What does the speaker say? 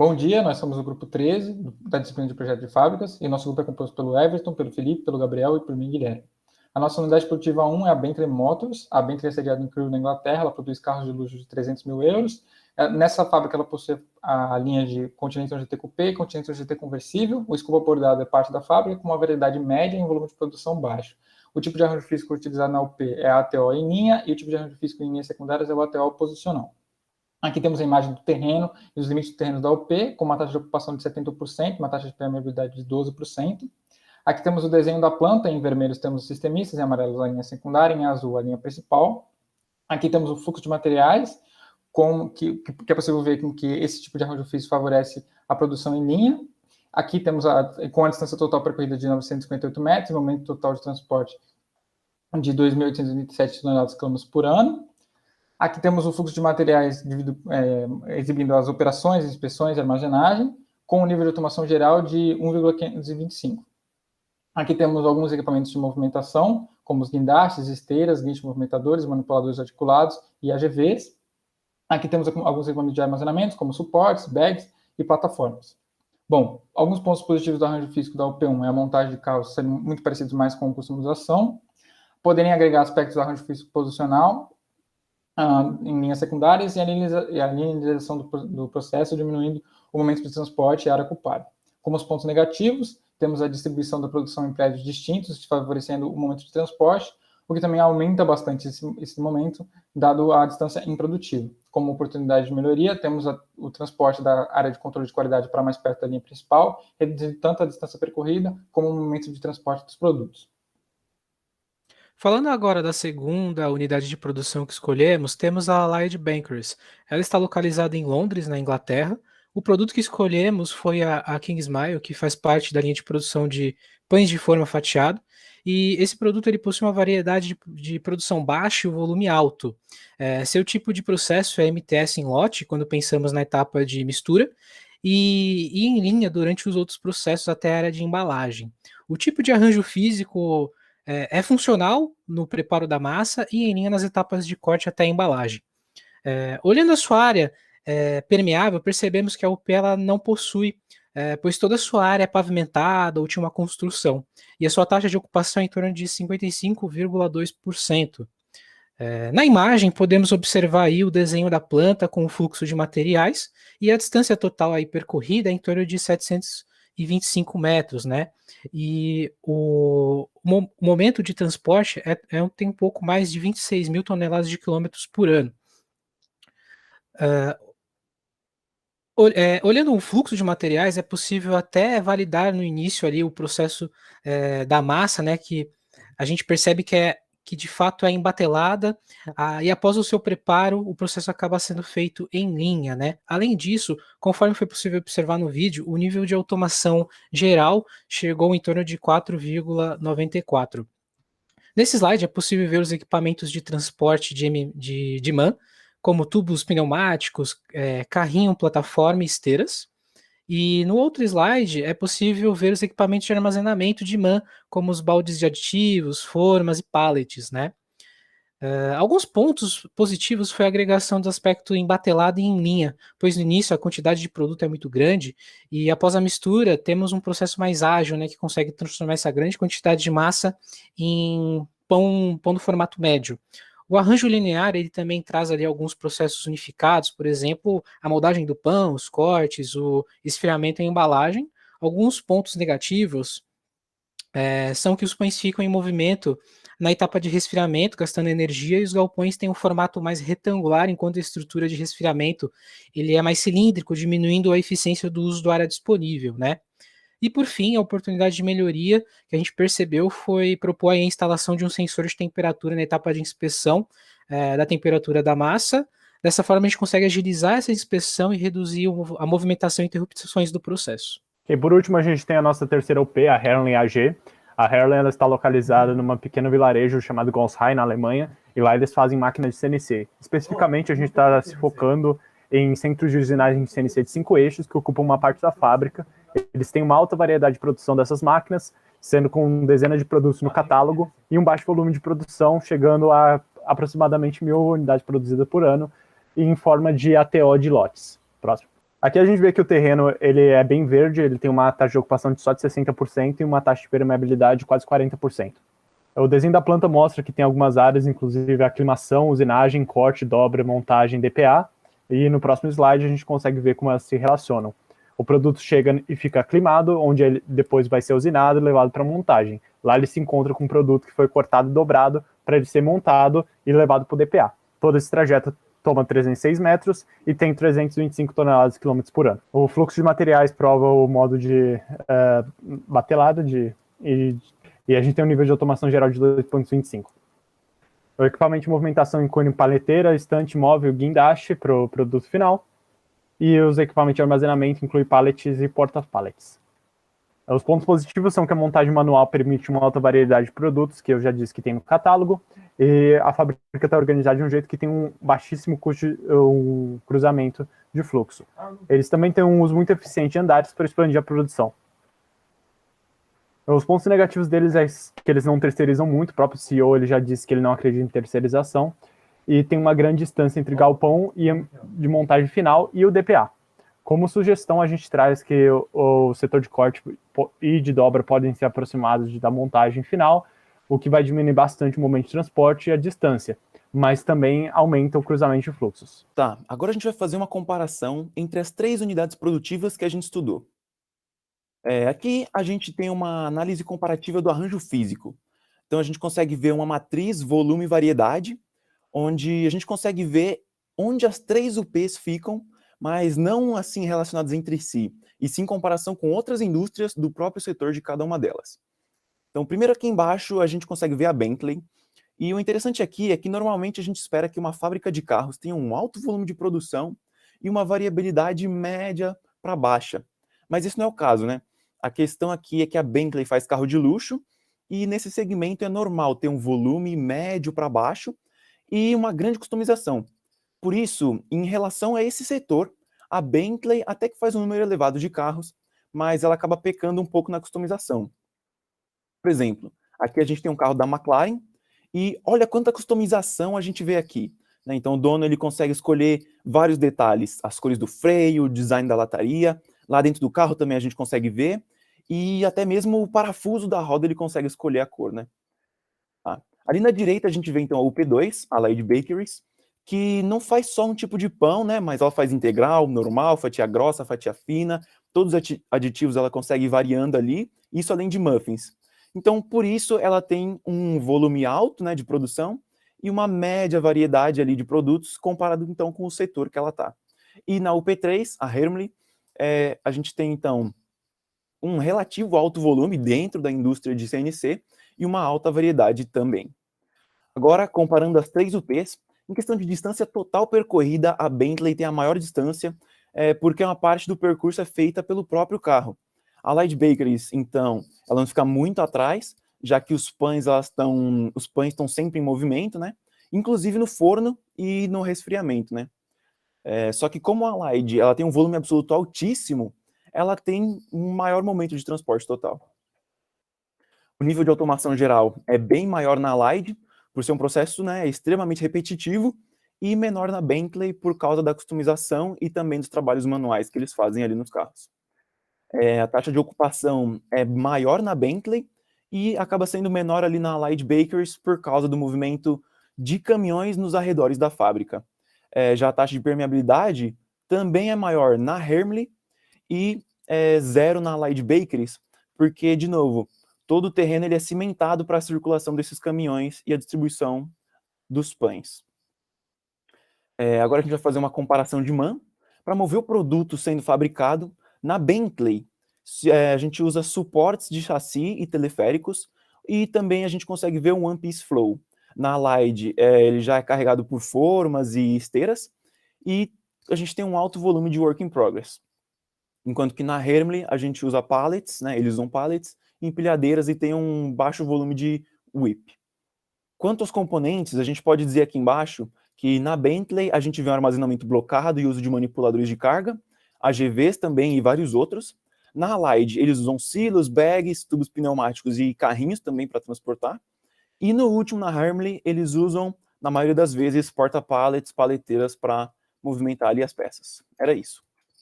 Bom dia, nós somos o grupo 13 da disciplina de projeto de fábricas e nosso grupo é composto pelo Everton, pelo Felipe, pelo Gabriel e por mim, Guilherme. A nossa unidade produtiva 1 é a Bentley Motors. A Bentley é sediada em Crewe, na Inglaterra. Ela produz carros de luxo de 300 mil euros. Nessa fábrica, ela possui a linha de Continental GT Coupé e Continental GT Conversível. O escopo bordado é parte da fábrica, com uma variedade média em volume de produção baixo. O tipo de arranjo físico utilizado na UP é a ATO em linha e o tipo de arranjo físico em linhas secundárias é o ATO posicional. Aqui temos a imagem do terreno e os limites do terreno da UP, com uma taxa de ocupação de 70%, uma taxa de permeabilidade de 12%. Aqui temos o desenho da planta, em vermelhos temos os sistemistas, em amarelos a linha secundária, em azul a linha principal. Aqui temos o fluxo de materiais, que é possível ver que esse tipo de arranjo físico favorece a produção em linha. Aqui temos com a distância total percorrida de 958 metros, o momento total de transporte de 2.827 toneladas quilômetros por ano. Aqui temos o fluxo de materiais exibindo as operações, inspeções e armazenagem, com um nível de automação geral de 1,525. Aqui temos alguns equipamentos de movimentação, como os guindastes, esteiras, guinchos movimentadores, manipuladores articulados e AGVs. Aqui temos alguns equipamentos de armazenamento, como suportes, bags e plataformas. Bom, alguns pontos positivos do arranjo físico da UP1 é a montagem de carros serem muito parecidos mais com customização, poderem agregar aspectos do arranjo físico posicional em linhas secundárias e a linearização do processo, diminuindo o momento de transporte e área ocupada. Como os pontos negativos, temos a distribuição da produção em prédios distintos, favorecendo o momento de transporte, o que também aumenta bastante esse momento, dado a distância improdutiva. Como oportunidade de melhoria, temos o transporte da área de controle de qualidade para mais perto da linha principal, reduzindo tanto a distância percorrida como o momento de transporte dos produtos. Falando agora da segunda unidade de produção que escolhemos, temos a Allied Bankers. Ela está localizada em Londres, na Inglaterra. O produto que escolhemos foi a King Smile, que faz parte da linha de produção de pães de forma fatiado. E esse produto ele possui uma variedade de produção baixa e o volume alto. Seu tipo de processo é MTS em lote, quando pensamos na etapa de mistura, e em linha durante os outros processos até a área de embalagem. O tipo de arranjo físico é funcional no preparo da massa e em linha nas etapas de corte até a embalagem. Olhando a sua área permeável, percebemos que a UP ela não possui, pois toda a sua área é pavimentada ou tinha uma construção, e a sua taxa de ocupação é em torno de 55,2%. Na imagem, podemos observar aí o desenho da planta com o fluxo de materiais e a distância total aí percorrida é em torno de 725 metros, né? E o momento de transporte tem um pouco mais de 26 mil toneladas de quilômetros por ano. Olhando o fluxo de materiais, é possível até validar no início ali o processo da massa, né? Que a gente percebe que de fato é embatelada, e após o seu preparo, o processo acaba sendo feito em linha, né? Além disso, conforme foi possível observar no vídeo, o nível de automação geral chegou em torno de 4,94. Nesse slide é possível ver os equipamentos de transporte de MAN, como tubos pneumáticos, carrinho, plataforma e esteiras. E no outro slide é possível ver os equipamentos de armazenamento de MAN, como os baldes de aditivos, formas e pallets, né? Alguns pontos positivos foi a agregação do aspecto embatelado e em linha, pois no início a quantidade de produto é muito grande e após a mistura temos um processo mais ágil, né, que consegue transformar essa grande quantidade de massa em pão no formato médio. O arranjo linear ele também traz ali alguns processos unificados, por exemplo, a moldagem do pão, os cortes, o esfriamento e a embalagem. Alguns pontos negativos são que os pães ficam em movimento na etapa de resfriamento, gastando energia, e os galpões têm um formato mais retangular, enquanto a estrutura de resfriamento ele é mais cilíndrico, diminuindo a eficiência do uso da área disponível, né? E por fim, a oportunidade de melhoria que a gente percebeu foi propor a instalação de um sensor de temperatura na etapa de inspeção da temperatura da massa. Dessa forma, a gente consegue agilizar essa inspeção e reduzir a movimentação e interrupções do processo. E por último, a gente tem a nossa terceira UP, a Herrlen AG. A Herrlen ela está localizada numa pequeno vilarejo chamado Gonsheim, na Alemanha, e lá eles fazem máquinas de CNC. Especificamente, a gente está se focando em centros de usinagem de CNC de 5 eixos, que ocupam uma parte da fábrica. Eles têm uma alta variedade de produção dessas máquinas, sendo com dezenas de produtos no catálogo, e um baixo volume de produção, chegando a aproximadamente 1.000 unidades produzidas por ano, em forma de ATO de lotes. Próximo. Aqui a gente vê que o terreno ele é bem verde, ele tem uma taxa de ocupação de só de 60% e uma taxa de permeabilidade de quase 40%. O desenho da planta mostra que tem algumas áreas, inclusive aclimação, usinagem, corte, dobra, montagem, DPA, e no próximo slide a gente consegue ver como elas se relacionam. O produto chega e fica aclimado, onde ele depois vai ser usinado e levado para montagem. Lá ele se encontra com um produto que foi cortado e dobrado para ele ser montado e levado para o DPA. Todo esse trajeto toma 306 metros e tem 325 toneladas quilômetros por ano. O fluxo de materiais prova o modo de batelada e a gente tem um nível de automação geral de 2,25. O equipamento de movimentação inclui paleteira, estante móvel, guindaste para o produto final. E os equipamentos de armazenamento incluem pallets e porta-pallets. Os pontos positivos são que a montagem manual permite uma alta variedade de produtos, que eu já disse que tem no catálogo, e a fábrica está organizada de um jeito que tem um baixíssimo custo, um cruzamento de fluxo. Eles também têm um uso muito eficiente de andares para expandir a produção. Os pontos negativos deles é que eles não terceirizam muito, o próprio CEO ele já disse que ele não acredita em terceirização, e tem uma grande distância entre galpão de montagem final e o DPA. Como sugestão, a gente traz que o setor de corte e de dobra podem ser aproximados da montagem final, o que vai diminuir bastante o momento de transporte e a distância, mas também aumenta o cruzamento de fluxos. Tá, agora a gente vai fazer uma comparação entre as 3 unidades produtivas que a gente estudou. Aqui a gente tem uma análise comparativa do arranjo físico. Então a gente consegue ver uma matriz, volume e variedade, onde a gente consegue ver onde as 3 UPs ficam, mas não assim relacionadas entre si, e sim em comparação com outras indústrias do próprio setor de cada uma delas. Então, primeiro aqui embaixo a gente consegue ver a Bentley, e o interessante aqui é que normalmente a gente espera que uma fábrica de carros tenha um alto volume de produção e uma variabilidade média para baixa. Mas esse não é o caso, né? A questão aqui é que a Bentley faz carro de luxo, e nesse segmento é normal ter um volume médio para baixo, e uma grande customização. Por isso, em relação a esse setor, a Bentley até que faz um número elevado de carros, mas ela acaba pecando um pouco na customização. Por exemplo, aqui a gente tem um carro da McLaren, e olha quanta customização a gente vê aqui. Né? Então o dono ele consegue escolher vários detalhes, as cores do freio, o design da lataria, lá dentro do carro também a gente consegue ver, e até mesmo o parafuso da roda ele consegue escolher a cor, né? Ali na direita a gente vê então a UP2, a Allied Bakeries, que não faz só um tipo de pão, né, mas ela faz integral, normal, fatia grossa, fatia fina, todos os aditivos ela consegue ir variando ali, isso além de muffins. Então, por isso, ela tem um volume alto, né, de produção e uma média variedade ali de produtos comparado então com o setor que ela está. E na UP3, a Hermle, a gente tem então um relativo alto volume dentro da indústria de CNC, e uma alta variedade também. Agora, comparando as 3 UPs, em questão de distância total percorrida, a Bentley tem a maior distância, porque uma parte do percurso é feita pelo próprio carro. A Allied Bakeries, então, ela não fica muito atrás, já que os pães estão sempre em movimento, né? Inclusive no forno e no resfriamento, né? Só que como a Allied ela tem um volume absoluto altíssimo, ela tem um maior momento de transporte total. O nível de automação geral é bem maior na Allied, por ser um processo, né, extremamente repetitivo, e menor na Bentley por causa da customização e também dos trabalhos manuais que eles fazem ali nos carros. A taxa de ocupação é maior na Bentley e acaba sendo menor ali na Allied Bakeries por causa do movimento de caminhões nos arredores da fábrica. Já a taxa de permeabilidade também é maior na Hermle e zero na Allied Bakeries, porque, de novo, todo o terreno ele é cimentado para a circulação desses caminhões e a distribuição dos pães. Agora a gente vai fazer uma comparação de MAN. Para mover o produto sendo fabricado, na Bentley, a gente usa suportes de chassi e teleféricos, e também a gente consegue ver um One Piece Flow. Na Allied, ele já é carregado por formas e esteiras, e a gente tem um alto volume de work in progress. Enquanto que na Hermle, a gente usa pallets, né, eles usam pallets, empilhadeiras e tem um baixo volume de whip. Quanto aos componentes, a gente pode dizer aqui embaixo que na Bentley a gente vê um armazenamento blocado e uso de manipuladores de carga, AGVs também e vários outros. Na Allied, eles usam silos, bags, tubos pneumáticos e carrinhos também para transportar. E no último, na Hermle, eles usam, na maioria das vezes, porta-pallets, paleteiras para movimentar ali as peças. Era isso.